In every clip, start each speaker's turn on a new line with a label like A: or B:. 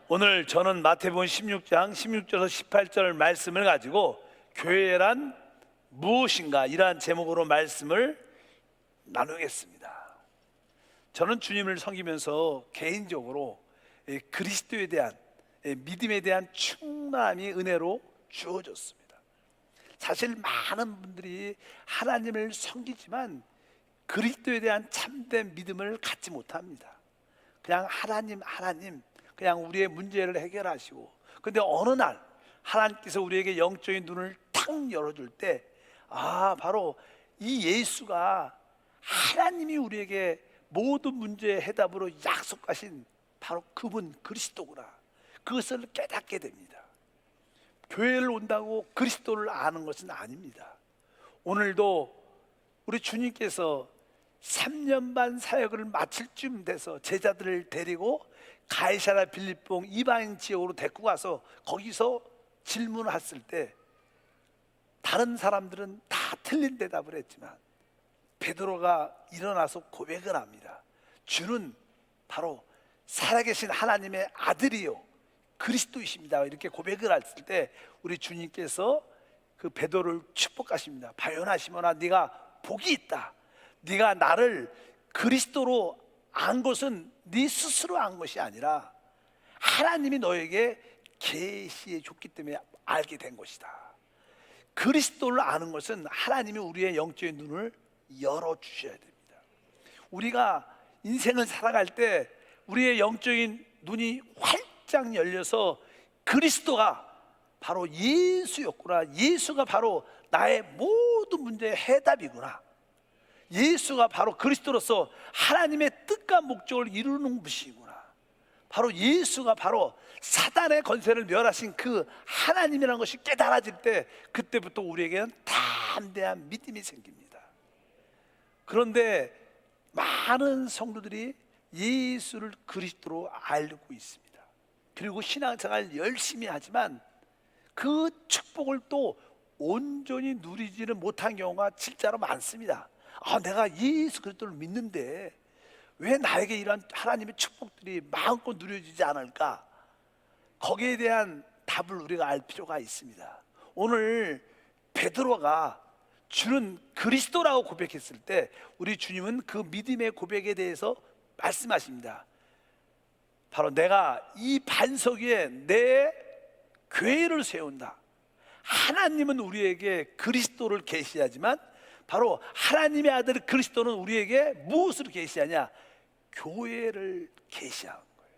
A: 오늘 저는 마태복음 16장 16절에서 18절 말씀을 가지고 교회란 무엇인가 이러한 제목으로 말씀을 나누겠습니다. 저는 주님을 섬기면서 개인적으로 그리스도에 대한 믿음에 대한 충만함이 은혜로 주어졌습니다. 사실 많은 분들이 하나님을 섬기지만 그리스도에 대한 참된 믿음을 갖지 못합니다. 그냥 하나님 그냥 우리의 문제를 해결하시고, 근데 어느 날 하나님께서 우리에게 영적인 눈을 탁 열어줄 때 바로 이 예수가 하나님이 우리에게 모든 문제의 해답으로 약속하신 바로 그분 그리스도구나, 그것을 깨닫게 됩니다. 교회를 온다고 그리스도를 아는 것은 아닙니다. 오늘도 우리 주님께서 3년 반 사역을 마칠 쯤 돼서 제자들을 데리고 가이사랴 빌립보 이방인 지역으로 데리고 가서 거기서 질문했을 때 다른 사람들은 다 틀린 대답을 했지만 베드로가 일어나서 고백을 합니다. 주는 바로 살아계신 하나님의 아들이요 그리스도이십니다. 이렇게 고백을 했을 때 우리 주님께서 그 베드로를 축복하십니다. 바요나 시몬아, 네가 복이 있다. 네가 나를 그리스도로 안 것은 네 스스로 안 것이 아니라 하나님이 너에게 계시해 줬기 때문에 알게 된 것이다. 그리스도를 아는 것은 하나님이 우리의 영적인 눈을 열어주셔야 됩니다. 우리가 인생을 살아갈 때 우리의 영적인 눈이 활짝 열려서 그리스도가 바로 예수였구나, 예수가 바로 나의 모든 문제의 해답이구나, 예수가 바로 그리스도로서 하나님의 뜻과 목적을 이루는 분이구나, 바로 예수가 바로 사단의 권세를 멸하신 그 하나님이라는 것이 깨달아질 때 그때부터 우리에게는 담대한 믿음이 생깁니다. 그런데 많은 성도들이 예수를 그리스도로 알고 있습니다. 그리고 신앙생활 열심히 하지만 그 축복을 또 온전히 누리지는 못한 경우가 진짜로 많습니다. 내가 예수 그리스도를 믿는데 왜 나에게 이런 하나님의 축복들이 마음껏 누려지지 않을까? 거기에 대한 답을 우리가 알 필요가 있습니다. 오늘 베드로가 주는 그리스도라고 고백했을 때 우리 주님은 그 믿음의 고백에 대해서 말씀하십니다. 바로 내가 이 반석 위에 내 교회를 세운다. 하나님은 우리에게 그리스도를 계시하지만 바로 하나님의 아들 그리스도는 우리에게 무엇을 계시하냐? 교회를 계시하는 거예요.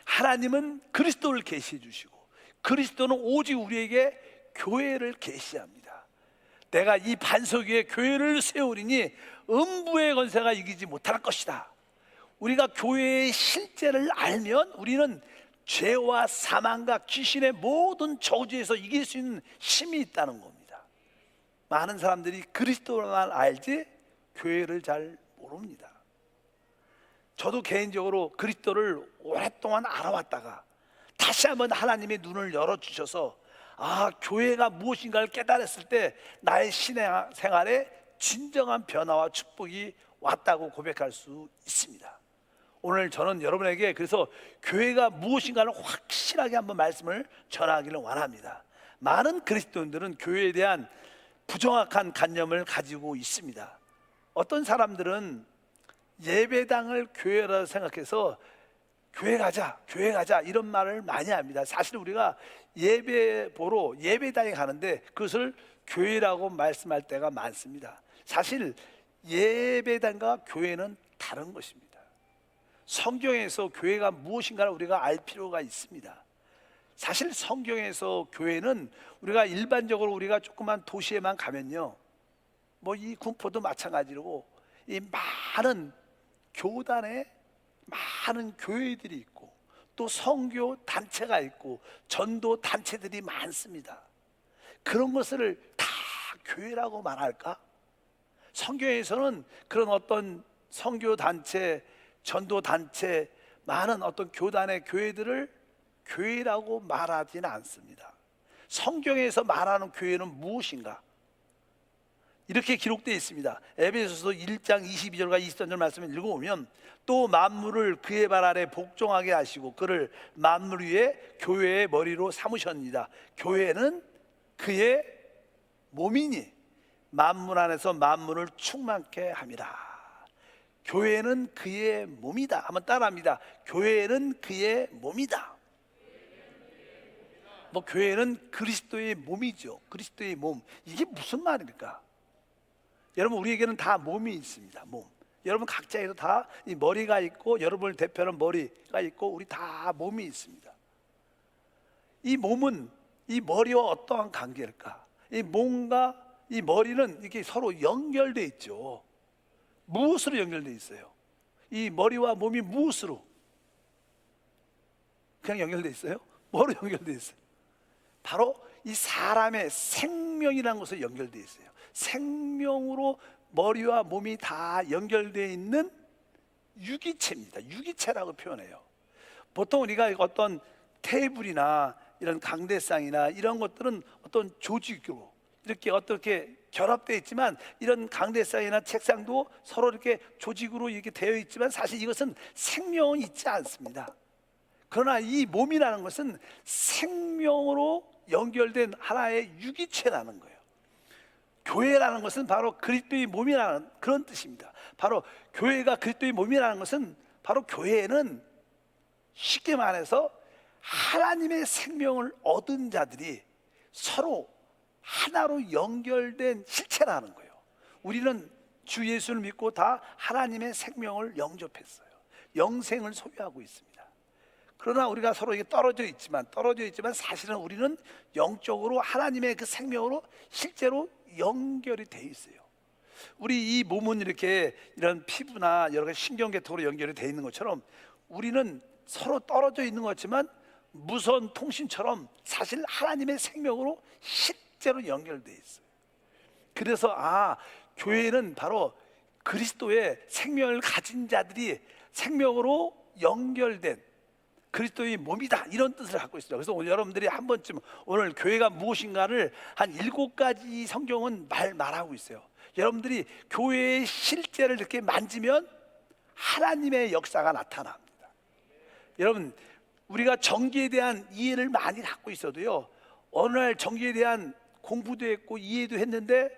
A: 하나님은 그리스도를 계시해 주시고 그리스도는 오직 우리에게 교회를 계시합니다. 내가 이 반석 위에 교회를 세우리니 음부의 권세가 이기지 못할 것이다. 우리가 교회의 실제를 알면 우리는 죄와 사망과 귀신의 모든 저주에서 이길 수 있는 힘이 있다는 겁니다. 많은 사람들이 그리스도만 알지 교회를 잘 모릅니다. 저도 개인적으로 그리스도를 오랫동안 알아왔다가 다시 한번 하나님의 눈을 열어주셔서 교회가 무엇인가를 깨달았을 때 나의 신앙생활에 진정한 변화와 축복이 왔다고 고백할 수 있습니다. 오늘 저는 여러분에게 그래서 교회가 무엇인가를 확실하게 한번 말씀을 전하기를 원합니다. 많은 그리스도인들은 교회에 대한 부정확한 관념을 가지고 있습니다. 어떤 사람들은 예배당을 교회라 생각해서 교회 가자 이런 말을 많이 합니다. 사실 우리가 예배 보러 예배당에 가는데 그것을 교회라고 말씀할 때가 많습니다. 사실 예배당과 교회는 다른 것입니다. 성경에서 교회가 무엇인가를 우리가 알 필요가 있습니다. 사실 성경에서 교회는 우리가 일반적으로 우리가 조그만 도시에만 가면요, 이 군포도 마찬가지로 이 많은 교단에 많은 교회들이 있고 또 선교 단체가 있고 전도 단체들이 많습니다. 그런 것을 다 교회라고 말할까? 성경에서는 그런 어떤 선교 단체, 전도 단체, 많은 어떤 교단의 교회들을 교회라고 말하지는 않습니다. 성경에서 말하는 교회는 무엇인가? 이렇게 기록되어 있습니다. 에베소서 1장 22절과 23절 말씀을 읽어보면 또 만물을 그의 발 아래 복종하게 하시고 그를 만물 위에 교회의 머리로 삼으셨습니다. 교회는 그의 몸이니 만물 안에서 만물을 충만케 함이라. 교회는 그의 몸이다. 한번 따라합니다. 교회는 그의 몸이다. 뭐 교회는 그리스도의 몸이죠. 그리스도의 몸. 이게 무슨 말입니까? 여러분, 우리에게는 다 몸이 있습니다. 몸. 여러분 각자에도 다 이 머리가 있고, 여러분을 대표하는 머리가 있고, 우리 다 몸이 있습니다. 이 몸은 이 머리와 어떠한 관계일까? 이 몸과 이 머리는 이렇게 서로 연결돼 있죠. 무엇으로 연결돼 있어요? 이 머리와 몸이 무엇으로? 그냥 연결돼 있어요? 뭐로 연결돼 있어요? 바로 이 사람의 생명이라는 것으로 연결돼 있어요. 생명으로 머리와 몸이 다 연결되어 있는 유기체입니다. 유기체라고 표현해요. 보통 우리가 어떤 테이블이나 이런 강대상이나 이런 것들은 어떤 조직으로 이렇게 어떻게 결합되어 있지만, 이런 강대상이나 책상도 서로 이렇게 조직으로 이렇게 되어 있지만 사실 이것은 생명은 있지 않습니다. 그러나 이 몸이라는 것은 생명으로 연결된 하나의 유기체라는 거예요. 교회라는 것은 바로 그리스도의 몸이라는 그런 뜻입니다. 바로 교회가 그리스도의 몸이라는 것은, 바로 교회는 쉽게 말해서 하나님의 생명을 얻은 자들이 서로 하나로 연결된 실체라는 거예요. 우리는 주 예수를 믿고 다 하나님의 생명을 영접했어요. 영생을 소유하고 있습니다. 그러나 우리가 서로 이게 떨어져 있지만 사실은 우리는 영적으로 하나님의 그 생명으로 실제로 연결이 돼 있어요. 우리 이 몸은 이렇게 이런 피부나 여러 가지 신경계통으로 연결이 돼 있는 것처럼 우리는 서로 떨어져 있는 것 같지만 무선 통신처럼 사실 하나님의 생명으로 실제로 연결돼 있어요. 그래서 교회는 바로 그리스도의 생명을 가진 자들이 생명으로 연결된 그리스도의 몸이다, 이런 뜻을 갖고 있어요. 그래서 오늘 여러분들이 한 번쯤 오늘 교회가 무엇인가를 한 7가지 성경은 말하고 있어요. 여러분들이 교회의 실제를 이렇게 만지면 하나님의 역사가 나타납니다. 여러분, 우리가 전기에 대한 이해를 많이 갖고 있어도요, 어느 날 전기에 대한 공부도 했고 이해도 했는데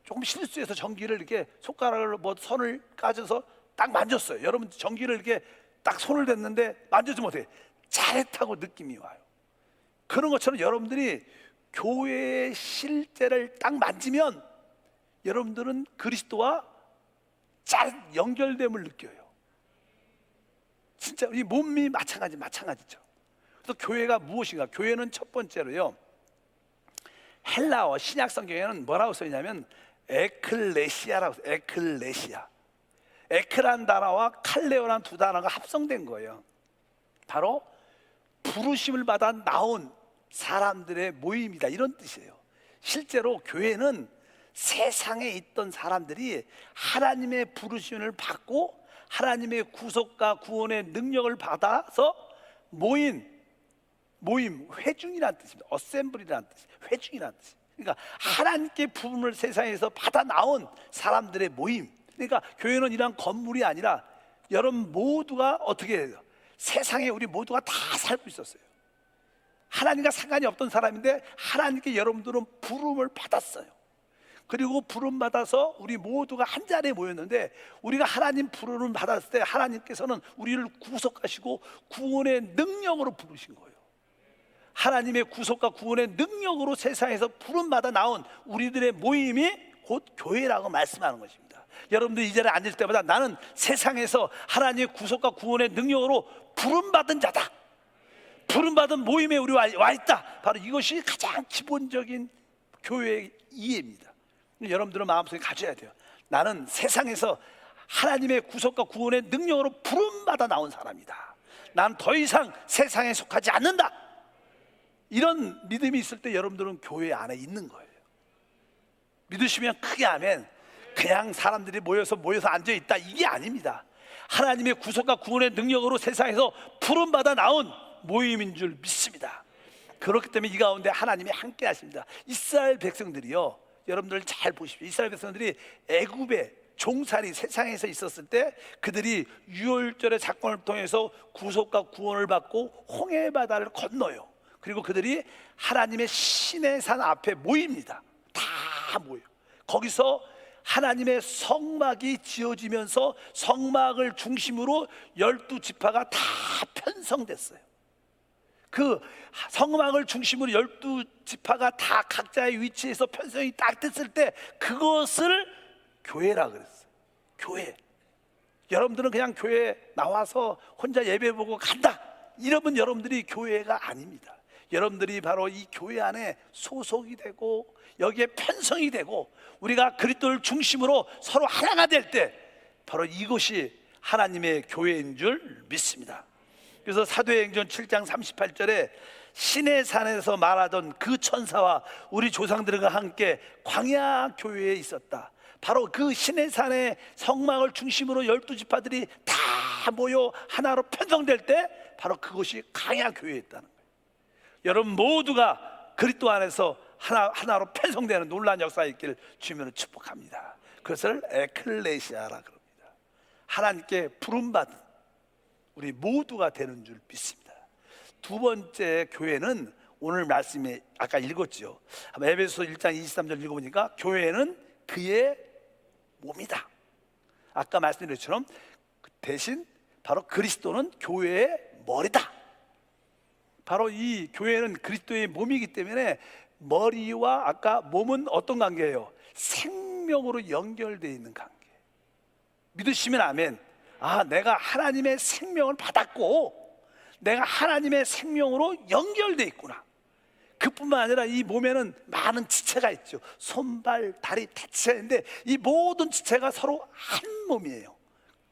A: 조금 실수해서 전기를 이렇게 손가락으로 선을 까져서 딱 만졌어요. 여러분 전기를 이렇게 딱 손을 댔는데 만지지 못해 잘했다고 느낌이 와요. 그런 것처럼 여러분들이 교회의 실제를 딱 만지면 여러분들은 그리스도와 잘 연결됨을 느껴요. 진짜 이 몸이 마찬가지죠. 그래서 교회가 무엇인가? 교회는 첫 번째로요, 헬라어 신약 성경에는 뭐라고 써 있냐면 에클레시아라고 써요. 에클레시아. 에크란 단어와 칼레오란 두 단어가 합성된 거예요. 바로 부르심을 받아 나온 사람들의 모임이다, 이런 뜻이에요. 실제로 교회는 세상에 있던 사람들이 하나님의 부르심을 받고 하나님의 구속과 구원의 능력을 받아서 모임, 회중이라는 뜻입니다. 어셈블이라는 뜻, 회중이라는 뜻. 그러니까 하나님께 부름을 세상에서 받아 나온 사람들의 모임. 그러니까 교회는 이런 건물이 아니라 여러분 모두가 어떻게 해요? 세상에 우리 모두가 다 살고 있었어요. 하나님과 상관이 없던 사람인데 하나님께 여러분들은 부름을 받았어요. 그리고 부름 받아서 우리 모두가 한 자리에 모였는데, 우리가 하나님 부름을 받았을 때 하나님께서는 우리를 구속하시고 구원의 능력으로 부르신 거예요. 하나님의 구속과 구원의 능력으로 세상에서 부름 받아 나온 우리들의 모임이 곧 교회라고 말씀하는 것입니다. 여러분들 이 자리에 앉을 때마다 나는 세상에서 하나님의 구속과 구원의 능력으로 부름받은 자다, 부름받은 모임에 우리 와 있다. 바로 이것이 가장 기본적인 교회의 이해입니다. 여러분들은 마음속에 가져야 돼요. 나는 세상에서 하나님의 구속과 구원의 능력으로 부름받아 나온 사람이다. 난 더 이상 세상에 속하지 않는다. 이런 믿음이 있을 때 여러분들은 교회 안에 있는 거예요. 믿으시면 크게 아멘. 그냥 사람들이 모여서 앉아있다, 이게 아닙니다. 하나님의 구속과 구원의 능력으로 세상에서 부름받아 나온 모임인 줄 믿습니다. 그렇기 때문에 이 가운데 하나님이 함께 하십니다. 이스라엘 백성들이요, 여러분들 잘 보십시오. 이스라엘 백성들이 애굽에 종살이 세상에서 있었을 때 그들이 유월절의 사건을 통해서 구속과 구원을 받고 홍해 바다를 건너요. 그리고 그들이 하나님의 시내 산 앞에 모입니다. 다 모여. 거기서 하나님의 성막이 지어지면서 성막을 중심으로 12지파가 다 편성됐어요. 그 성막을 중심으로 12지파가 다 각자의 위치에서 편성이 딱 됐을 때 그것을 교회라 그랬어요. 교회. 여러분들은 그냥 교회 나와서 혼자 예배 보고 간다, 이러면 여러분들이 교회가 아닙니다. 여러분들이 바로 이 교회 안에 소속이 되고 여기에 편성이 되고 우리가 그리스도를 중심으로 서로 하나가 될 때 바로 이것이 하나님의 교회인 줄 믿습니다. 그래서 사도행전 7장 38절에 신의 산에서 말하던 그 천사와 우리 조상들과 함께 광야 교회에 있었다. 바로 그 신의 산의 성막을 중심으로 12지파들이 다 모여 하나로 편성될 때 바로 그것이 광야 교회였다는 거예요. 여러분 모두가 그리스도 안에서 하나로 편성되는 놀라운 역사가 있기를 주님으로 축복합니다. 그것을 에클레시아라 그럽니다. 하나님께 부름받은 우리 모두가 되는 줄 믿습니다. 두 번째 교회는 오늘 말씀에 아까 읽었죠. 에베소 1장 23절 읽어보니까 교회는 그의 몸이다. 아까 말씀드린 것처럼 대신 바로 그리스도는 교회의 머리다. 바로 이 교회는 그리스도의 몸이기 때문에 머리와 아까 몸은 어떤 관계예요? 생명으로 연결되어 있는 관계. 믿으시면 아멘. 아, 내가 하나님의 생명을 받았고 내가 하나님의 생명으로 연결되어 있구나. 그뿐만 아니라 이 몸에는 많은 지체가 있죠. 손발, 다리 다 지체가 있는데 이 모든 지체가 서로 한 몸이에요.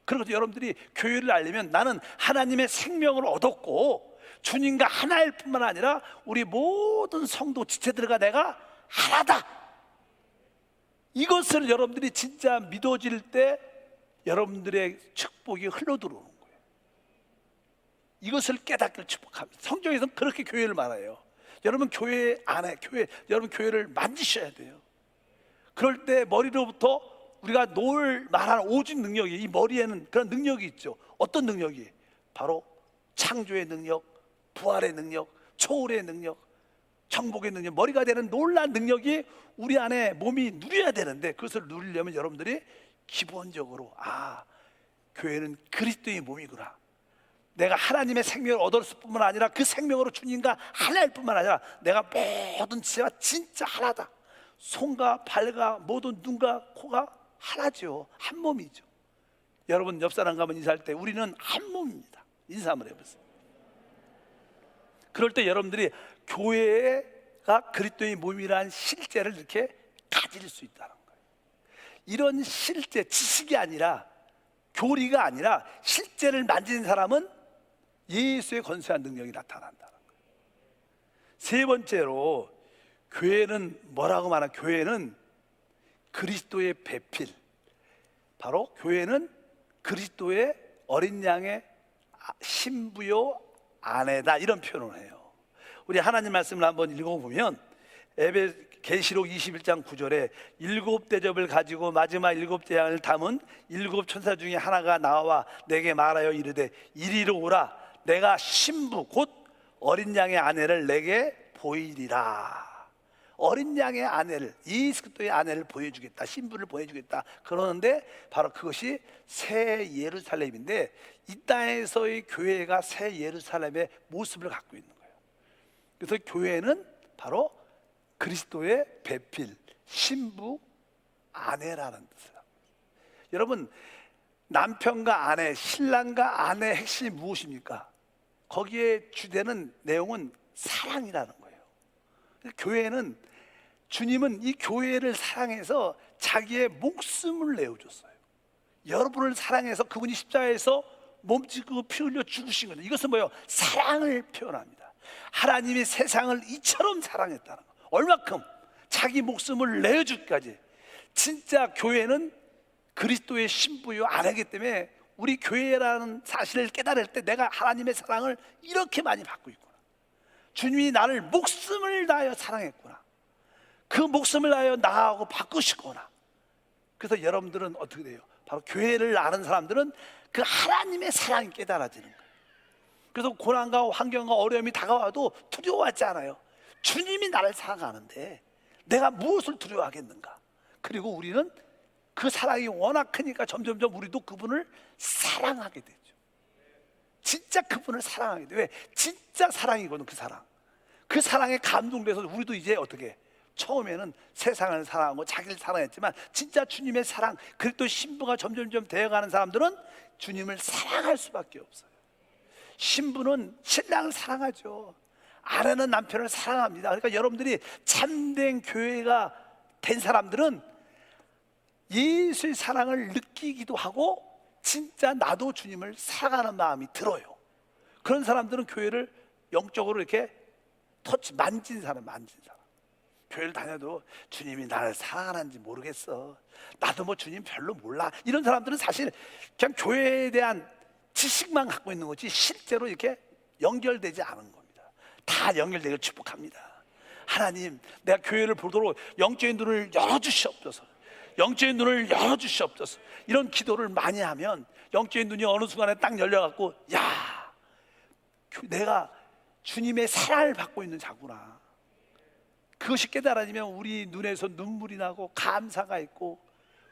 A: 그래서 여러분들이 교회를 알려면 나는 하나님의 생명을 얻었고 주님과 하나일 뿐만 아니라 우리 모든 성도 지체들과 내가 하나다. 이것을 여러분들이 진짜 믿어질 때 여러분들의 축복이 흘러들어오는 거예요. 이것을 깨닫기를 축복합니다. 성경에서는 그렇게 교회를 말해요. 여러분 교회 안에 여러분 교회를 만지셔야 돼요. 그럴 때 머리로부터 우리가 늘 말하는 오직 능력이, 이 머리에는 그런 능력이 있죠. 어떤 능력이? 바로 창조의 능력, 부활의 능력, 초월의 능력, 정복의 능력, 머리가 되는 놀라운 능력이 우리 안에 몸이 누려야 되는데 그것을 누리려면 여러분들이 기본적으로 교회는 그리스도의 몸이구나. 내가 하나님의 생명을 얻었을 뿐만 아니라 그 생명으로 주님과 하나일 뿐만 아니라 내가 모든 지체가 진짜 하나다. 손과 발과 모든 눈과 코가 하나죠. 한 몸이죠. 여러분 옆 사람 가면 인사할 때 우리는 한 몸입니다. 인사 한번 해보세요. 그럴 때 여러분들이 교회가 그리스도의 몸이라는 실제를 이렇게 가질 수 있다는 거예요. 이런 실제, 지식이 아니라 교리가 아니라 실제를 만지는 사람은 예수의 권세한 능력이 나타난다는 거예요. 세 번째로 교회는 뭐라고 말하면 교회는 그리스도의 배필, 바로 교회는 그리스도의 어린 양의 신부요 아내다, 이런 표현을 해요. 우리 하나님 말씀을 한번 읽어보면 계시록 21장 9절에 7대접을 가지고 마지막 7재앙을 담은 7천사 중에 하나가 나와 내게 말하여 이르되 이리로 오라. 내가 신부 곧 어린 양의 아내를 내게 보이리라. 어린 양의 아내를, 예수 그리스도의 아내를 보여주겠다, 신부를 보여주겠다. 그러는데 바로 그것이 새 예루살렘인데 이 땅에서의 교회가 새 예루살렘의 모습을 갖고 있는 거예요. 그래서 교회는 바로 그리스도의 배필, 신부, 아내라는 뜻이에요. 여러분 남편과 아내, 신랑과 아내의 핵심이 무엇입니까? 거기에 주되는 내용은 사랑이라는 거예요. 교회는, 주님은 이 교회를 사랑해서 자기의 목숨을 내어줬어요. 여러분을 사랑해서 그분이 십자가에서 몸짓고 피 흘려 죽으신 거죠. 이것은 뭐예요? 사랑을 표현합니다. 하나님이 세상을 이처럼 사랑했다는 거. 얼마큼? 자기 목숨을 내어주기까지. 진짜 교회는 그리스도의 신부요 아내이기 때문에 우리 교회라는 사실을 깨달을 때 내가 하나님의 사랑을 이렇게 많이 받고 있구나. 주님이 나를 목숨을 다하여 사랑했구나. 그 목숨을 다하여 나하고 바꾸시거나. 그래서 여러분들은 어떻게 돼요? 바로 교회를 아는 사람들은 그 하나님의 사랑이 깨달아지는 거예요. 그래서 고난과 환경과 어려움이 다가와도 두려워하지 않아요. 주님이 나를 사랑하는데 내가 무엇을 두려워하겠는가? 그리고 우리는 그 사랑이 워낙 크니까 점점점 우리도 그분을 사랑하게 되죠. 진짜 그분을 사랑하게 돼. 왜? 진짜 사랑이거든. 그 사랑. 그 사랑에 감동돼서 우리도 이제 어떻게, 처음에는 세상을 사랑하고 자기를 사랑했지만 진짜 주님의 사랑, 그리스도 신부가 점점점 되어가는 사람들은 주님을 사랑할 수밖에 없어요. 신부는 신랑을 사랑하죠. 아내는 남편을 사랑합니다. 그러니까 여러분들이 참된 교회가 된 사람들은 예수의 사랑을 느끼기도 하고 진짜 나도 주님을 사랑하는 마음이 들어요. 그런 사람들은 교회를 영적으로 이렇게 만진 사람. 교회를 다녀도 주님이 나를 사랑하는지 모르겠어, 나도 뭐 주님 별로 몰라, 이런 사람들은 사실 그냥 교회에 대한 지식만 갖고 있는 거지 실제로 이렇게 연결되지 않은 겁니다. 다 연결되기를 축복합니다. 하나님, 내가 교회를 보도록 영적인 눈을 열어주시옵소서. 영적인 눈을 열어주시옵소서. 이런 기도를 많이 하면 영적인 눈이 어느 순간에 딱 열려갖고, 야, 내가 주님의 사랑을 받고 있는 자구나. 그것이 깨달아지면 우리 눈에서 눈물이 나고 감사가 있고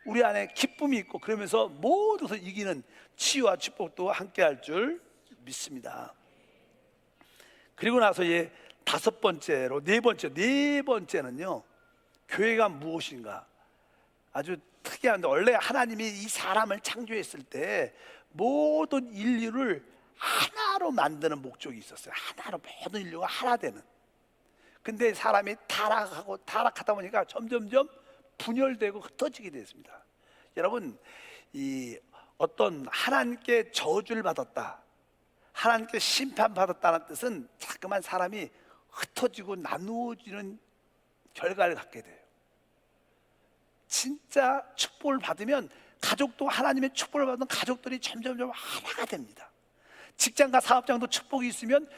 A: 우리 안에 기쁨이 있고, 그러면서 모두서 이기는 치유와 축복도 함께 할 줄 믿습니다. 그리고 나서 이제 다섯 번째로 네 번째는요, 교회가 무엇인가. 아주 특이한데, 원래 하나님이 이 사람을 창조했을 때 모든 인류를 하나로 만드는 목적이 있었어요. 하나로 모든 인류가 하나 되는. 근데 사람이 타락하다 보니까 점점점 분열되고 흩어지게 됐습니다. 여러분, 이 어떤 하나님께 저주를 받았다, 하나님께 심판받았다는 뜻은 자꾸만 사람이 흩어지고 나누어지는 결과를 갖게 돼요. 진짜 축복을 받으면 가족도, 하나님의 축복을 받은 가족들이 점점점 하나가 됩니다. 직장과 사업장도 축복이 있으면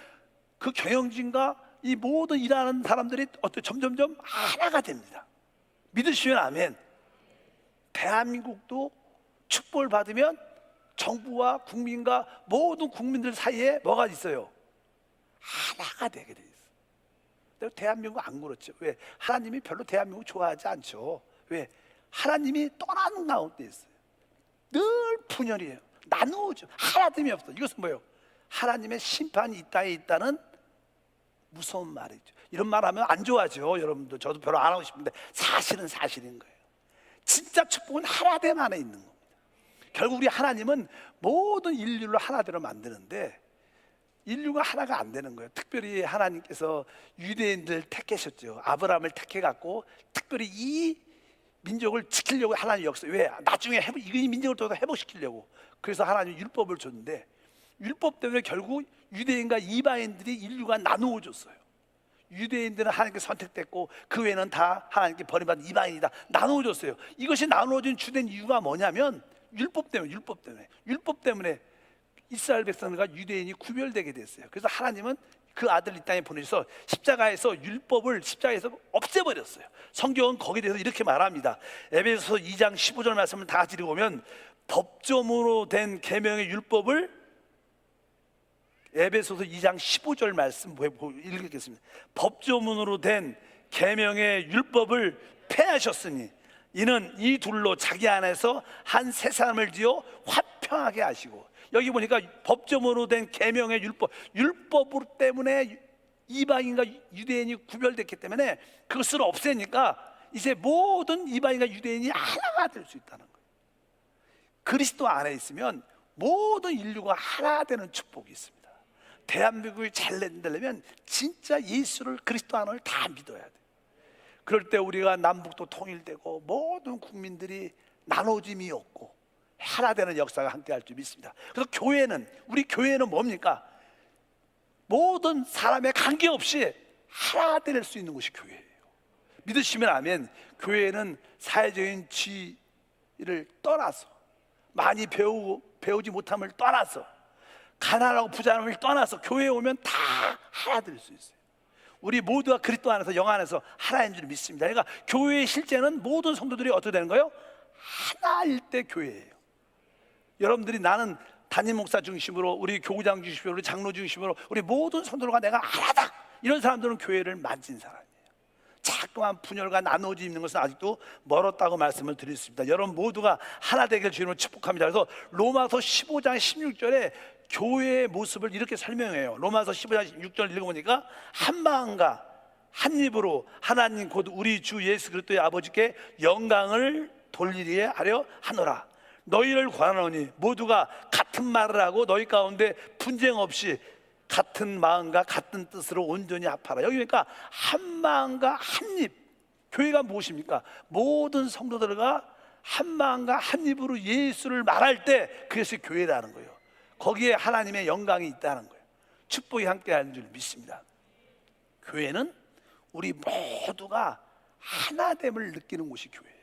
A: 그 경영진과 이 모든 일하는 사람들이 점점점 하나가 됩니다. 믿으시면 아멘. 대한민국도 축복을 받으면 정부와 국민과 모든 국민들 사이에 뭐가 있어요? 하나가 되게 돼 있어요. 근데 대한민국 안 그렇죠. 왜? 하나님이 별로 대한민국 좋아하지 않죠. 왜? 하나님이 떠나는 가운데 있어요. 늘 분열이에요. 나누어져. 하나됨이 없어. 이것은 뭐예요? 하나님의 심판이 이 땅에 있다는 무서운 말이죠. 이런 말 하면 안 좋아하죠. 여러분들, 저도 별로 안 하고 싶은데 사실은 사실인 거예요. 진짜 축복은 하나됨 안에 있는 겁니다. 결국 우리 하나님은 모든 인류를 하나대로 만드는데 인류가 하나가 안 되는 거예요. 특별히 하나님께서 유대인들 택하셨죠. 아브라함을 택해 갖고 특별히 이 민족을 지키려고 하나님 역사. 왜? 나중에 이 민족을 더 회복시키려고. 그래서 하나님 율법을 줬는데, 율법 때문에 결국 유대인과 이방인들이 인류가 나누어졌어요. 유대인들은 하나님께 선택됐고 그 외에는 다 하나님께 버림받은 이방인이다. 나누어졌어요. 이것이 나누어진 주된 이유가 뭐냐면 율법 때문에 이스라엘 백성과 유대인이 구별되게 됐어요. 그래서 하나님은 그 아들 이 땅에 보내셔서 십자가에서 율법을 십자가에서 없애버렸어요. 성경은 거기에 대해서 이렇게 말합니다. 에베소서 2장 15절 말씀을 다 같이 읽어보면, 법조문으로 된 계명의 율법을, 에베소서 2장 15절 말씀 읽겠습니다. 법조문으로 된 계명의 율법을 폐하셨으니 이는 이 둘로 자기 안에서 한 새 사람을 지어 화평하게 하시고. 여기 보니까 법조문으로 된 계명의 율법 때문에 이방인과 유대인이 구별됐기 때문에 그것을 없애니까 이제 모든 이방인과 유대인이 하나가 될 수 있다는 거예요. 그리스도 안에 있으면 모든 인류가 하나 되는 축복이 있습니다. 대한민국이 잘 되려면 진짜 예수를, 그리스도 하나를 다 믿어야 돼요. 그럴 때 우리가 남북도 통일되고 모든 국민들이 나눠짐이 없고 하나 되는 역사가 함께 할 줄 믿습니다. 그래서 우리 교회는 뭡니까? 모든 사람의 관계없이 하나 될 수 있는 곳이 교회예요. 믿으시면 아멘. 교회는 사회적인 지위를 떠나서, 많이 배우지 못함을 떠나서, 가난하고 부자함을 떠나서 교회에 오면 다 하나 될 수 있어요. 우리 모두가 그리스도 안에서 영 안에서 하나인 줄 믿습니다. 그러니까 교회의 실제는 모든 성도들이 어떻게 되는 거예요? 하나일 때 교회예요. 여러분들이 나는 담임 목사 중심으로, 우리 교구장 중심으로, 우리 장로 중심으로 우리 모든 성도가 내가 하나다, 이런 사람들은 교회를 만진 사람이에요. 자꾸만 분열과 나누어져 있는 것은 아직도 멀었다고 말씀을 드렸습니다. 여러분 모두가 하나 되길 주님으로 축복합니다. 그래서 로마서 15장 16절에 교회의 모습을 이렇게 설명해요. 로마서 15장 16절 읽어보니까 한 마음과 한 입으로 하나님 곧 우리 주 예수 그리스도의 아버지께 영광을 돌리게 하려 하노라. 너희를 권하노니 모두가 같은 말을 하고 너희 가운데 분쟁 없이 같은 마음과 같은 뜻으로 온전히 합하라. 여기 그러니까 한 마음과 한 입. 교회가 무엇입니까? 모든 성도들과 한 마음과 한 입으로 예수를 말할 때 그것이 교회라는 거예요. 거기에 하나님의 영광이 있다는 거예요. 축복이 함께하는 줄 믿습니다. 교회는 우리 모두가 하나됨을 느끼는 곳이 교회예요.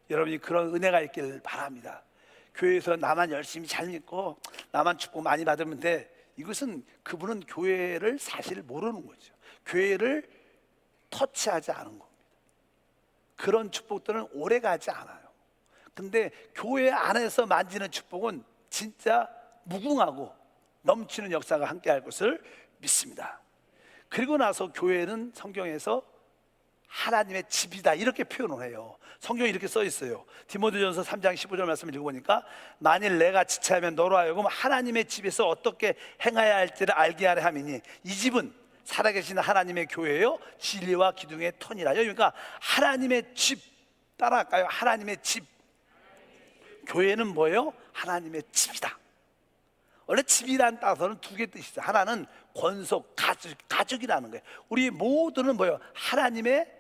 A: 여러분이 그런 은혜가 있길 바랍니다. 교회에서 나만 열심히 잘 믿고 나만 축복 많이 받으면 돼, 이것은 그분은 교회를 사실 모르는 거죠. 교회를 터치하지 않은 겁니다. 그런 축복들은 오래가지 않아요. 근데 교회 안에서 만지는 축복은 진짜 무궁하고 넘치는 역사가 함께할 것을 믿습니다. 그리고 나서 교회는 성경에서 하나님의 집이다, 이렇게 표현을 해요. 성경에 이렇게 써 있어요. 디모데전서 3장 15절 말씀을 읽어보니까 만일 내가 지체하면 너로 하여금 하나님의 집에서 어떻게 행하여야 할지를 알게 하려 함이니 이 집은 살아계신 하나님의 교회요 진리와 기둥의 터니라. 그러니까 하나님의 집, 따라할까요? 하나님의 집. 교회는 뭐예요? 하나님의 집이다. 원래 집이란 따서는 두 개 뜻이 있어요. 하나는 권속, 가족이라는 거예요. 우리 모두는 뭐예요? 하나님의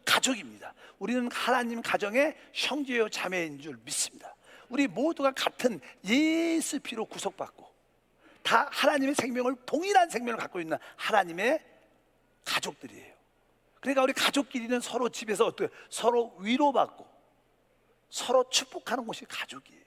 A: 가족입니다. 우리는 하나님 가정의 형제요 자매인 줄 믿습니다. 우리 모두가 같은 예수 피로 구속받고 다 하나님의 생명을, 동일한 생명을 갖고 있는 하나님의 가족들이에요. 그러니까 우리 가족끼리는 서로 집에서 어떻게 서로 위로받고 서로 축복하는 곳이 가족이에요.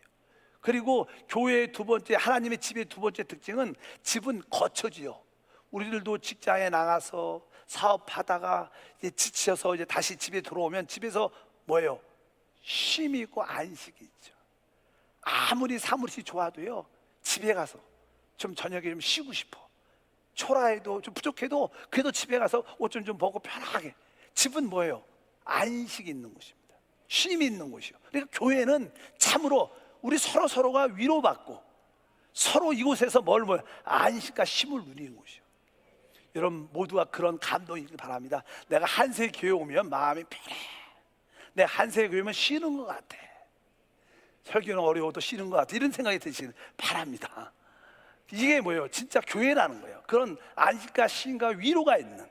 A: 그리고 교회의 두 번째, 하나님의 집의 두 번째 특징은 집은 거처지요. 우리들도 직장에 나가서 사업하다가 이제 지쳐서 이제 다시 집에 들어오면 집에서 뭐예요? 쉼이 있고 안식이 있죠. 아무리 사무실이 좋아도요, 집에 가서 좀 저녁에 좀 쉬고 싶어. 초라해도 좀 부족해도 그래도 집에 가서 옷 좀 벗고 편하게. 집은 뭐예요? 안식이 있는 곳입니다. 쉼이 있는 곳이요. 그러니까 교회는 참으로 우리 서로가 위로받고 서로 이곳에서 안식과 쉼을 누리는 곳이요. 여러분 모두가 그런 감동이 있길 바랍니다. 내가 한세 교회 오면 마음이 편해. 내가 한세 교회 오면 쉬는 것 같아. 설교는 어려워도 쉬는 것 같아. 이런 생각이 드시길 바랍니다. 이게 뭐예요? 진짜 교회라는 거예요. 그런 안식과 쉼과 위로가 있는,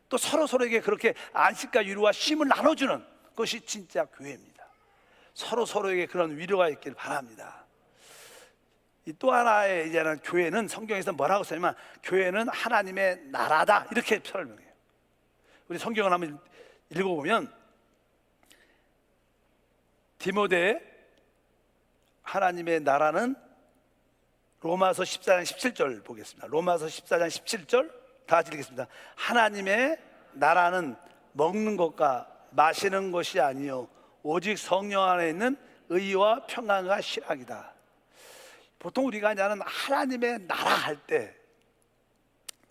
A: 또 서로에게 그렇게 안식과 위로와 쉼을 나눠주는 것이 진짜 교회입니다. 서로에게 그런 위로가 있길 바랍니다. 또 하나의 이제는 교회는 성경에서 뭐라고 써냐면 교회는 하나님의 나라다, 이렇게 설명해요. 우리 성경을 한번 읽어보면 디모데 하나님의 나라는 로마서 14장 17절 보겠습니다. 로마서 14장 17절 다 같이 읽겠습니다. 하나님의 나라는 먹는 것과 마시는 것이 아니요 오직 성령 안에 있는 의와 평안과 실학이다. 보통 우리가 이제는 하나님의 나라 할 때,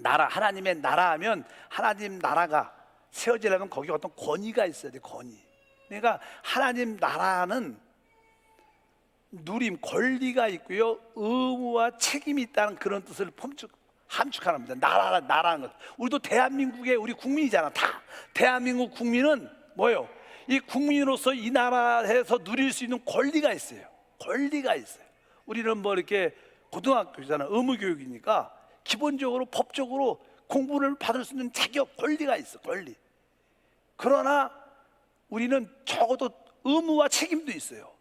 A: 하나님의 나라 하면 하나님 나라가 세워지려면 거기에 어떤 권위가 있어야 돼, 권위. 그러니까 하나님 나라는 누림, 권리가 있고요, 의무와 책임이 있다는 그런 뜻을 함축하는 겁니다. 나라는 것. 우리도 대한민국의 우리 국민이잖아. 다 대한민국 국민은 뭐예요? 이 국민으로서 이 나라에서 누릴 수 있는 권리가 있어요. 권리가 있어요. 우리는 뭐 이렇게 고등학교잖아, 의무교육이니까 기본적으로 법적으로 공부를 받을 수 있는 자격, 권리가 있어, 권리. 그러나 우리는 적어도 의무와 책임도 있어요.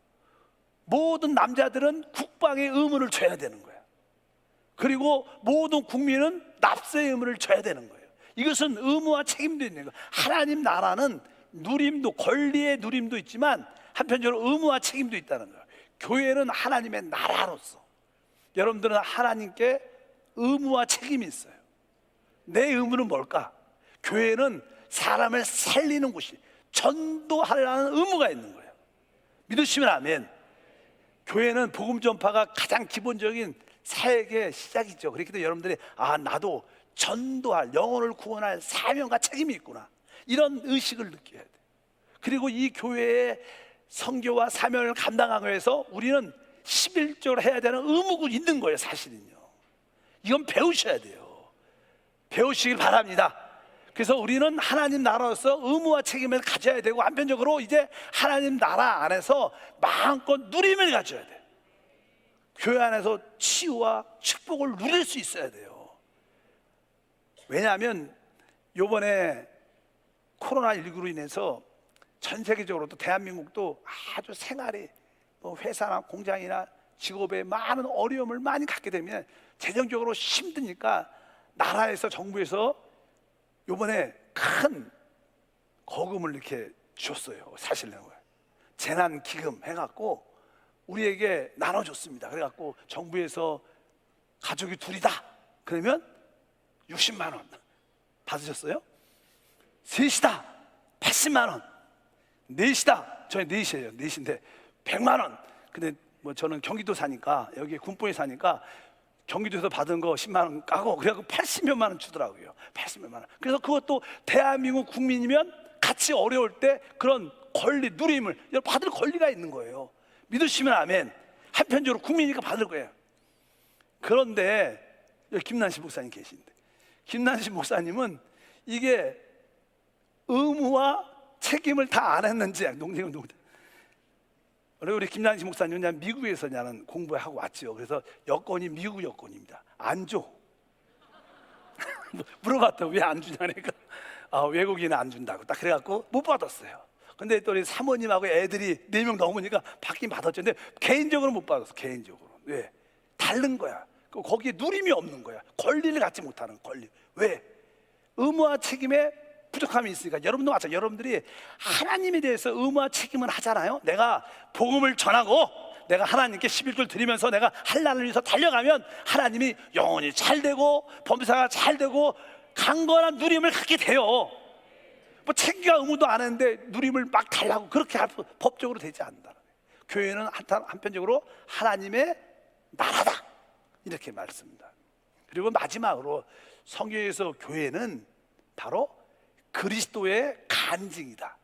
A: 모든 남자들은 국방의 의무를 져야 되는 거예요. 그리고 모든 국민은 납세의 의무를 져야 되는 거예요. 이것은 의무와 책임도 있는 거예요. 하나님 나라는 누림도, 권리의 누림도 있지만 한편적으로 의무와 책임도 있다는 거예요. 교회는 하나님의 나라로서 여러분들은 하나님께 의무와 책임이 있어요. 내 의무는 뭘까? 교회는 사람을 살리는 곳이, 전도하라는 의무가 있는 거예요. 믿으시면 아멘. 교회는 복음 전파가 가장 기본적인 사역의 시작이죠. 그렇기 때문에 여러분들이 나도 전도할, 영혼을 구원할 사명과 책임이 있구나, 이런 의식을 느껴야 돼요. 그리고 이 교회의 선교와 사명을 감당하기 위해서 우리는 11조를 해야 되는 의무가 있는 거예요. 사실은요, 이건 배우셔야 돼요. 배우시길 바랍니다. 그래서 우리는 하나님 나라로서 의무와 책임을 가져야 되고, 한편적으로 이제 하나님 나라 안에서 마음껏 누림을 가져야 돼요. 교회 안에서 치유와 축복을 누릴 수 있어야 돼요. 왜냐하면 요번에 코로나19로 인해서 전 세계적으로 또 대한민국도 아주 생활이, 회사나 공장이나 직업에 많은 어려움을 많이 갖게 되면 재정적으로 힘드니까 나라에서, 정부에서 요번에 큰 거금을 이렇게 줬어요. 사실은 재난기금 해갖고 우리에게 나눠줬습니다. 그래갖고 정부에서 가족이 둘이다 그러면 60만 원 받으셨어요? 셋이다 80만 원, 넷이다, 저희 넷이에요. 넷인데 100만 원. 근데 저는 경기도 사니까, 여기 군포에 사니까 경기도에서 받은 거 10만 원 까고, 그래갖고 80몇만 원 주더라고요. 80몇만 원. 그래서 그것도 대한민국 국민이면 같이 어려울 때 그런 권리, 누림을 받을 권리가 있는 거예요. 믿으시면 아멘. 한편적으로 국민이니까 받을 거예요. 그런데 여기 김난식 목사님 계신데, 김난식 목사님은 이게 의무와 책임을 다 안 했는지, 농담. 우리 김난식 목사님은 미국에서 공부하고 왔죠. 그래서 여권이 미국 여권입니다. 안 줘. 물어봤더니 왜 안 주냐니까, 외국인은 안 준다고. 딱 그래갖고 못 받았어요. 근데 또 우리 사모님하고 애들이 4명 넘으니까 받긴 받았죠. 근데 개인적으로 못 받았어. 개인적으로. 왜? 다른 거야. 거기에 누림이 없는 거야. 권리를 갖지 못하는 권리. 왜? 의무와 책임에 부족함이 있으니까. 여러분도 마찬가지. 여러분들이 하나님에 대해서 의무와 책임을 하잖아요. 내가 복음을 전하고 내가 하나님께 11조를 드리면서 내가 할 날을 위해서 달려가면 하나님이 영혼이 잘 되고 범사가 잘 되고 강건한 누림을 갖게 돼요. 책임과 의무도 안 했는데 누림을 막 달라고 그렇게 법적으로 되지 않는다. 교회는 한편적으로 하나님의 나라다, 이렇게 말씀합니다. 그리고 마지막으로 성경에서 교회는 바로 그리스도의 간증이다.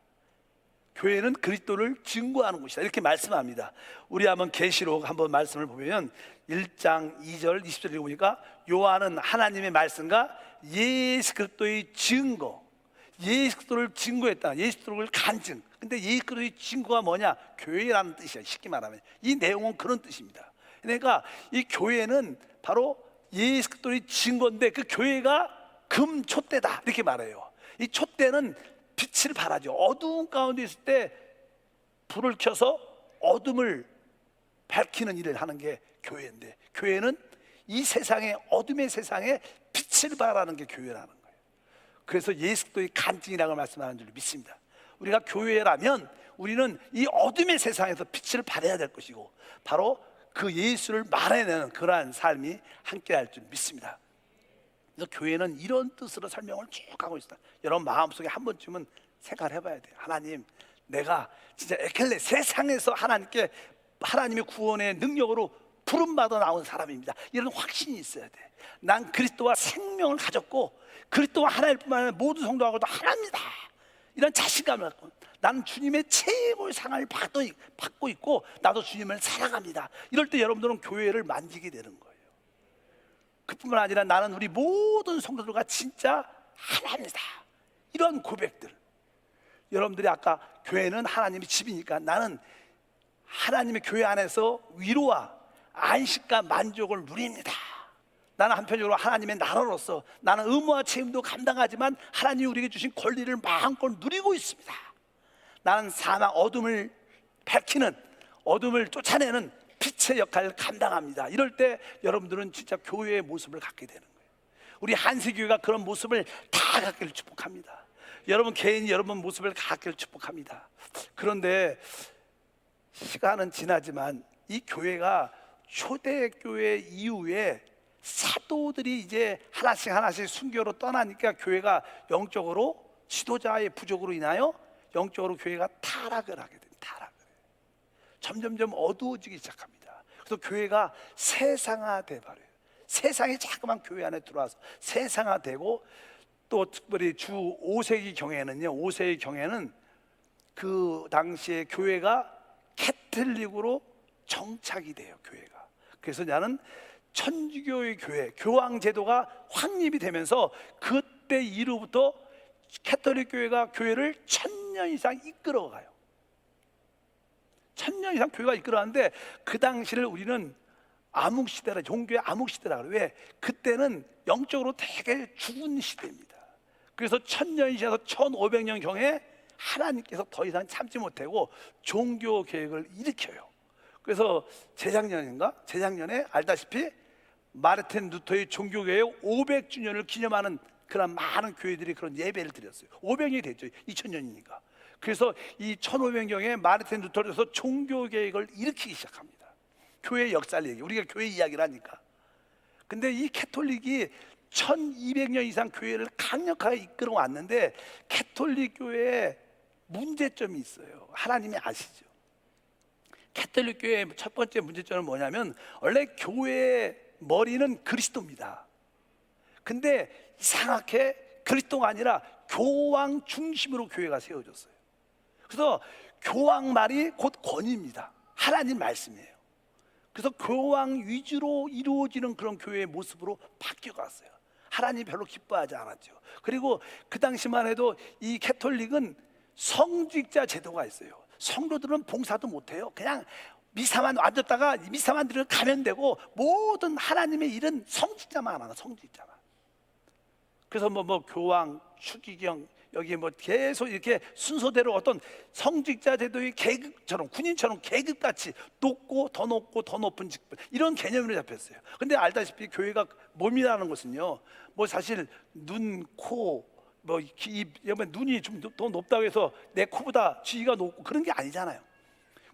A: 교회는 그리스도를 증거하는 곳이다, 이렇게 말씀합니다. 우리 한번 계시록 한번 말씀을 보면 1장 2절 20절 읽어보니까 요한은 하나님의 말씀과 예수 그리스도의 증거, 예수 그리스도를 증거했다. 예수 그리스도를 간증. 근데 예수 그리스도의 증거가 뭐냐? 교회라는 뜻이야. 쉽게 말하면 이 내용은 그런 뜻입니다. 그러니까 이 교회는 바로 예수 그리스도의 증거인데, 그 교회가 금 촛대다, 이렇게 말해요. 이 촛대는 빛을 발하죠. 어두운 가운데 있을 때 불을 켜서 어둠을 밝히는 일을 하는 게 교회인데, 교회는 이 세상에, 어둠의 세상에 빛을 발하는 게 교회라는 거예요. 그래서 예수 그리스도의 간증이라고 말씀하는 줄 믿습니다. 우리가 교회라면 우리는 이 어둠의 세상에서 빛을 발해야 될 것이고, 바로 그 예수를 말해내는 그러한 삶이 함께할 줄 믿습니다. 그래서 교회는 이런 뜻으로 설명을 쭉 하고 있습니다. 여러분 마음속에 한 번쯤은 생각을 해봐야 돼요. 하나님, 내가 진짜 에켈레, 세상에서 하나님께, 하나님의 구원의 능력으로 부름받아 나온 사람입니다, 이런 확신이 있어야 돼. 난 그리스도와 생명을 가졌고 그리스도와 하나일 뿐만 아니라 모든 성도하고도 하나입니다, 이런 자신감을 갖고, 나는 주님의 최고의 상을 받고 있고 나도 주님을 사랑합니다. 이럴 때 여러분들은 교회를 만지게 되는 거예요. 그뿐만 아니라 나는 우리 모든 성도들과 진짜 하나입니다, 이런 고백들. 여러분들이 아까 교회는 하나님의 집이니까 나는 하나님의 교회 안에서 위로와 안식과 만족을 누립니다. 나는 한편적으로 하나님의 나라로서 나는 의무와 책임도 감당하지만 하나님이 우리에게 주신 권리를 마음껏 누리고 있습니다. 나는 사망, 어둠을 밝히는, 어둠을 쫓아내는 빛의 역할을 감당합니다. 이럴 때 여러분들은 진짜 교회의 모습을 갖게 되는 거예요. 우리 한세교회가 그런 모습을 다 갖기를 축복합니다. 여러분 개인이 여러분 모습을 갖기를 축복합니다. 그런데 시간은 지나지만 이 교회가 초대교회 이후에 사도들이 이제 하나씩 하나씩 순교로 떠나니까 교회가 영적으로 지도자의 부족으로 인하여 영적으로 교회가 타락을 하게 됩니다. 타락을. 점점점 어두워지기 시작합니다. 그래서 교회가 세상화돼 버려요. 세상이 자꾸만 교회 안에 들어와서 세상화되고, 또 특별히 주 5세기 경에는요, 5세기 경에는 그 당시에 교회가 캐톨릭으로 정착이 돼요. 교회가. 그래서 나는 천주교의 교회, 교황 제도가 확립이 되면서 그때 이후부터 캐톨릭 교회가 교회를 1000년 이상 이끌어가요. 1000년 이상 교회가 이끌어가는데, 그 당시를 우리는 암흑시대라, 종교의 암흑시대라 그래요. 왜? 그때는 영적으로 되게 죽은 시대입니다. 그래서 1000년이 지나서 1500년 경에 하나님께서 더 이상 참지 못하고 종교 개혁을 일으켜요. 그래서 재작년에 알다시피 마르틴 루터의 종교개혁 500주년을 기념하는 그런 많은 교회들이 그런 예배를 드렸어요. 500년이 됐죠. 2000년이니까. 그래서 이 1500년경에 마르틴 루터로서 종교개혁을 일으키기 시작합니다. 교회 역사를 얘기, 우리가 교회 이야기를 하니까. 근데 이 캐톨릭이 1200년 이상 교회를 강력하게 이끌어 왔는데, 캐톨릭 교회에 문제점이 있어요. 하나님이 아시죠? 캐톨릭 교회의 첫 번째 문제점은 뭐냐면, 원래 교회의 머리는 그리스도입니다. 근데 이상하게 그리스도가 아니라 교황 중심으로 교회가 세워졌어요. 그래서 교황 말이 곧 권위입니다. 하나님 말씀이에요. 그래서 교황 위주로 이루어지는 그런 교회의 모습으로 바뀌어갔어요. 하나님 별로 기뻐하지 않았죠. 그리고 그 당시만 해도 이 캐톨릭은 성직자 제도가 있어요. 성도들은 봉사도 못해요. 그냥 미사만 앉았다가 미사만 들으면 가면 되고, 모든 하나님의 일은 성직자만 하나, 성직자만. 그래서 뭐 교황, 추기경, 여기 뭐 계속 이렇게 순서대로 어떤 성직자 제도의 계급처럼, 군인처럼 계급같이 높고 더 높고 더 높은 직분, 이런 개념으로 잡혔어요. 근데 알다시피 교회가 몸이라는 것은요, 뭐 사실 눈, 코, 뭐 눈이 좀 더 높다고 해서 내 코보다 쥐가 높고 그런 게 아니잖아요.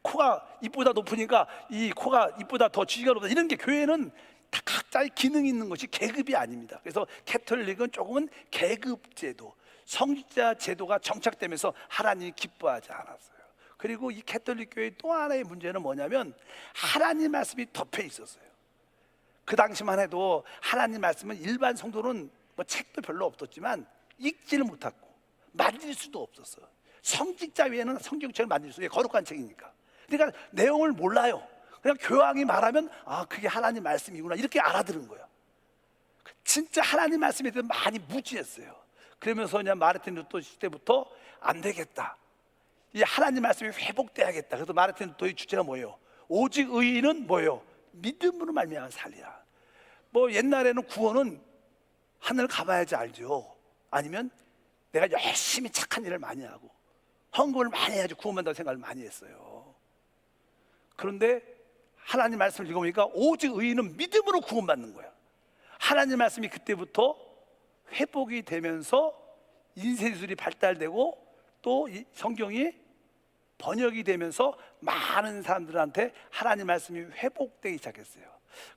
A: 코가 입보다 높으니까 이 코가 입보다 더 쥐가 높다, 이런 게 교회는 다 각자의 기능이 있는 것이 계급이 아닙니다. 그래서 캐톨릭은 조금은 계급 제도, 성직자 제도가 정착되면서 하나님이 기뻐하지 않았어요. 그리고 이 캐톨릭 교회의 또 하나의 문제는 뭐냐면, 하나님 말씀이 덮여 있었어요. 그 당시만 해도 하나님 말씀은 일반 성도는 뭐 책도 별로 없었지만 읽지를 못했고 만질 수도 없었어요. 성직자 외에는 성경책을 만질 수 없어요. 거룩한 책이니까. 그러니까 내용을 몰라요. 그냥 교황이 말하면 아, 그게 하나님 말씀이구나, 이렇게 알아들은 거예요. 진짜 하나님 말씀에 대해서 많이 무지했어요. 그러면서 그냥 마르틴 루터 시대부터 안 되겠다, 이 하나님 말씀이 회복돼야겠다. 그래서 마르틴 루터의 주제가 뭐예요? 오직 의인은 뭐예요? 믿음으로 말미암아 살리라. 뭐 옛날에는 구원은 하늘 가봐야지 알죠. 아니면 내가 열심히 착한 일을 많이 하고 헌금을 많이 해야지 구원받는다고 생각을 많이 했어요. 그런데 하나님 말씀을 읽어보니까 오직 의인은 믿음으로 구원받는 거야. 하나님 말씀이 그때부터 회복이 되면서 인쇄술이 발달되고, 또 이 성경이 번역이 되면서 많은 사람들한테 하나님 말씀이 회복되기 시작했어요.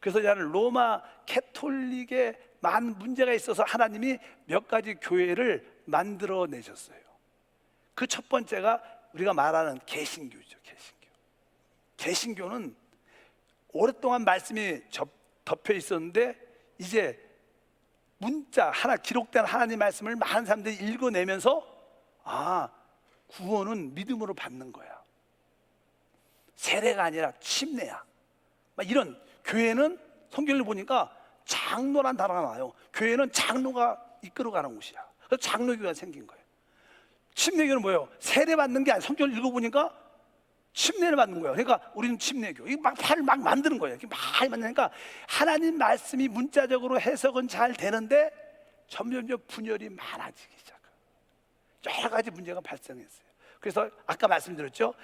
A: 그래서 저는 로마 캐톨릭에 많은 문제가 있어서 하나님이 몇 가지 교회를 만들어 내셨어요. 그 첫 번째가 우리가 말하는 개신교죠. 개신교는 오랫동안 말씀이 덮여 있었는데, 이제 문자 하나, 기록된 하나님 말씀을 많은 사람들이 읽어내면서 아, 구원은 믿음으로 받는 거야, 세례가 아니라 침례야, 막 이런. 교회는 성경을 보니까 장로란 단어가 나와요. 교회는 장로가 이끌어가는 곳이야. 그래서 장로교가 생긴 거예요. 침례교는 뭐예요? 세례 받는 게 아니라 성경을 읽어보니까 침례를 받는 거예요. 그러니까 우리는 침례교, 이거 막 팔을 막 만드는 거예요. 이렇게 막 만드니까 하나님 말씀이 문자적으로 해석은 잘 되는데 점점점 분열이 많아지기 시작해요. 여러 가지 문제가 발생했어요. 그래서 아까 말씀드렸죠,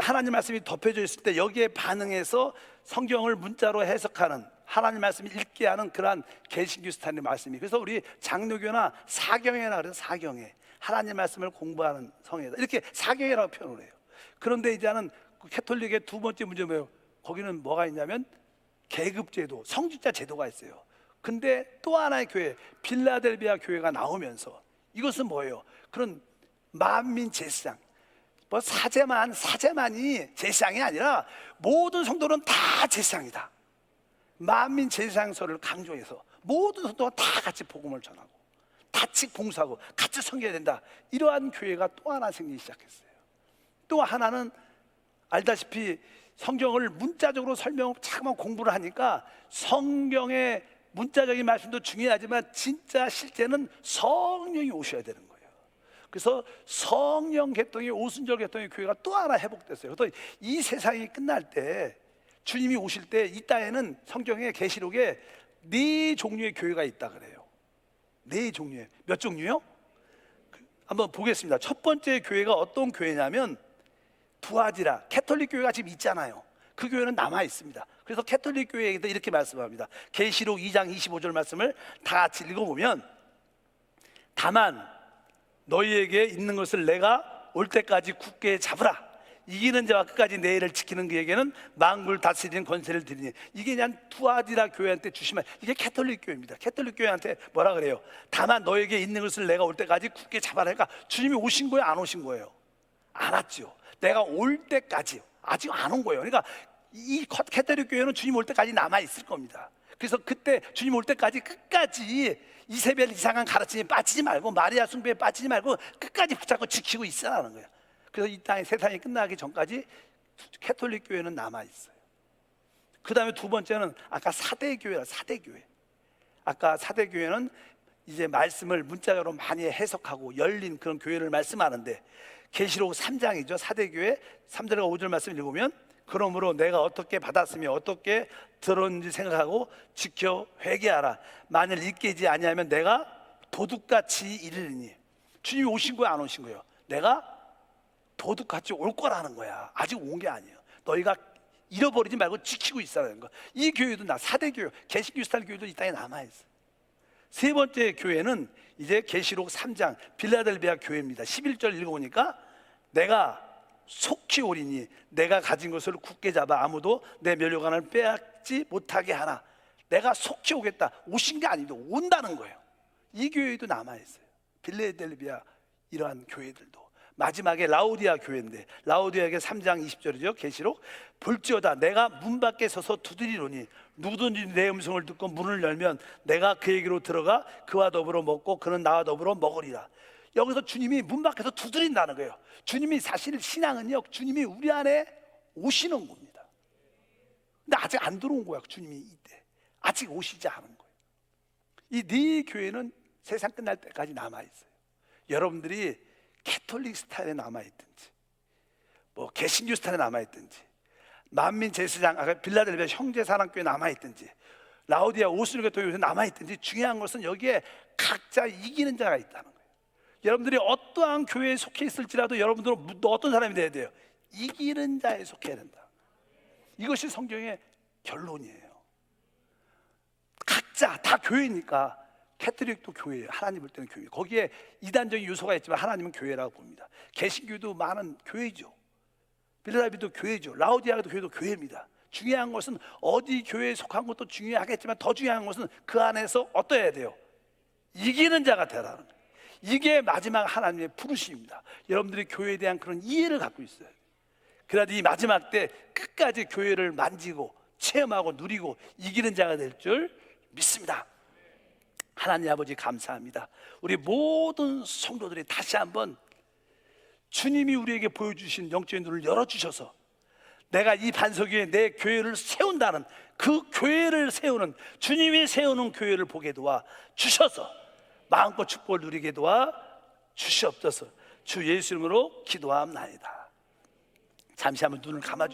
A: 하나님 말씀이 덮여져 있을 때 여기에 반응해서 성경을 문자로 해석하는, 하나님 말씀을 읽게 하는 그러한 개신교 스타일의 말씀이. 그래서 우리 장로교나 사경회나 그래서 사경회, 하나님 말씀을 공부하는 성회다, 이렇게 사경회라고 표현을 해요. 그런데 이제는 캐톨릭의 두 번째 문제는 뭐예요? 거기는 뭐가 있냐면 계급제도, 성직자 제도가 있어요. 근데 또 하나의 교회, 빌라델비아 교회가 나오면서 이것은 뭐예요? 그런 만민 제사장, 뭐 사제만이 제사장이 아니라 모든 성도는 다 제사장이다. 만민 제사장서를 강조해서 모든 성도가 다 같이 복음을 전하고 같이 봉사하고 같이 섬겨야 된다. 이러한 교회가 또 하나 생기기 시작했어요. 또 하나는 알다시피 성경을 문자적으로 자꾸만 공부를 하니까 성경의 문자적인 말씀도 중요하지만 진짜 실제는 성령이 오셔야 되는 거예요. 그래서 성령 개통이, 오순절 개통의 교회가 또 하나 회복됐어요. 그래서 이 세상이 끝날 때, 주님이 오실 때 이 땅에는 성경의 계시록에 4종류의 교회가 있다 그래요. 4종류의, 몇 종류요? 한번 보겠습니다. 첫 번째 교회가 어떤 교회냐면 두아디라, 캐톨릭 교회가 지금 있잖아요. 그 교회는 남아 있습니다. 그래서 캐톨릭 교회에도 이렇게 말씀합니다. 계시록 2장 25절 말씀을 다 같이 읽어보면, 다만 너희에게 있는 것을 내가 올 때까지 굳게 잡으라. 이기는 자와 끝까지 내 일을 지키는 그에게는 만국을 다스리는 권세를 드리니. 이게 그냥 두아디라 교회한테 주시면, 이게 캐톨릭 교회입니다. 캐톨릭 교회한테 뭐라 그래요? 다만 너에게 있는 것을 내가 올 때까지 굳게 잡아라. 그러니까 주님이 오신 거예요, 안 오신 거예요? 안 왔죠. 내가 올 때까지, 아직 안 온 거예요. 그러니까 이 캐톨릭 교회는 주님 올 때까지 남아 있을 겁니다. 그래서 그때 주님 올 때까지 끝까지 이세벨 이상한 가르침에 빠지지 말고, 마리아 숭배에 빠지지 말고 끝까지 붙잡고 지키고 있으라는 거예요. 그래서 이 땅에 세상이 끝나기 전까지 캐톨릭 교회는 남아 있어요. 그 다음에 두 번째는 아까 사대교회라, 사대교회. 아까 사대교회는 이제 말씀을 문자적으로 많이 해석하고 열린 그런 교회를 말씀하는데, 계시록 3장이죠. 사대교회 3절과 5절 말씀 읽으면, 그러므로 내가 어떻게 받았으며 어떻게 들었는지 생각하고 지켜 회개하라. 만일 잊게지 아니하면 내가 도둑같이 이르리니. 주님이 오신 거야, 안 오신 거예요? 내가 도둑같이 올 거라는 거야. 아직 온 게 아니에요. 너희가 잃어버리지 말고 지키고 있으라는 거. 이 교회도 사대교회, 개신교스타일 교회도 이 땅에 남아있어요. 세 번째 교회는 이제 계시록 3장 빌라델비아 교회입니다. 11절 읽어보니까, 내가 속히 오리니 내가 가진 것을 굳게 잡아 아무도 내 면류관을 빼앗지 못하게 하라. 내가 속히 오겠다. 오신 게 아니고 온다는 거예요. 이 교회도 남아있어요. 빌라델비아 이러한 교회들도. 마지막에 라오디아 교회인데, 라오디아에게 3장 20절이죠. 계시록, 볼지어다 내가 문 밖에 서서 두드리노니 누구든지 내 음성을 듣고 문을 열면 내가 그에게로 들어가 그와 더불어 먹고 그는 나와 더불어 먹으리라. 여기서 주님이 문 밖에서 두드린다는 거예요. 주님이, 사실 신앙은요, 주님이 우리 안에 오시는 겁니다. 근데 아직 안 들어온 거야. 주님이 이때 아직 오시지 않은 거예요. 이 네 교회는 세상 끝날 때까지 남아있어요. 여러분들이 캐톨릭 스타일에 남아있든지, 뭐 개신교 스타일에 남아있든지, 만민 제사장, 아까 빌라델비아 형제사랑교회에 남아있든지, 라오디아 오순절 교회에 남아있든지, 중요한 것은 여기에 각자 이기는 자가 있다는 거예요. 여러분들이 어떠한 교회에 속해 있을지라도 여러분들은 어떤 사람이 돼야 돼요? 이기는 자에 속해야 된다. 이것이 성경의 결론이에요. 각자 다 교회니까. 캐톨릭도 교회예요. 하나님 볼 때는 교회. 거기에 이단적인 요소가 있지만 하나님은 교회라고 봅니다. 개신교도 많은 교회죠. 빌라델비아도 교회죠. 라오디아도 교회도 교회입니다. 중요한 것은 어디 교회에 속한 것도 중요하겠지만 더 중요한 것은 그 안에서 어떠해야 돼요? 이기는 자가 되라는 거예요. 이게 마지막 하나님의 부르심입니다. 여러분들이 교회에 대한 그런 이해를 갖고 있어요. 그래야 이 마지막 때 끝까지 교회를 만지고 체험하고 누리고 이기는 자가 될 줄 믿습니다. 하나님 아버지 감사합니다. 우리 모든 성도들이 다시 한번 주님이 우리에게 보여주신 영적인 눈을 열어주셔서 내가 이 반석 위에 내 교회를 세운다는 그 교회를 세우는, 주님이 세우는 교회를 보게 도와 주셔서 마음껏 축복을 누리게 도와 주시옵소서. 주 예수 이름으로 기도하옵나이다. 잠시 한번 눈을 감아주세요.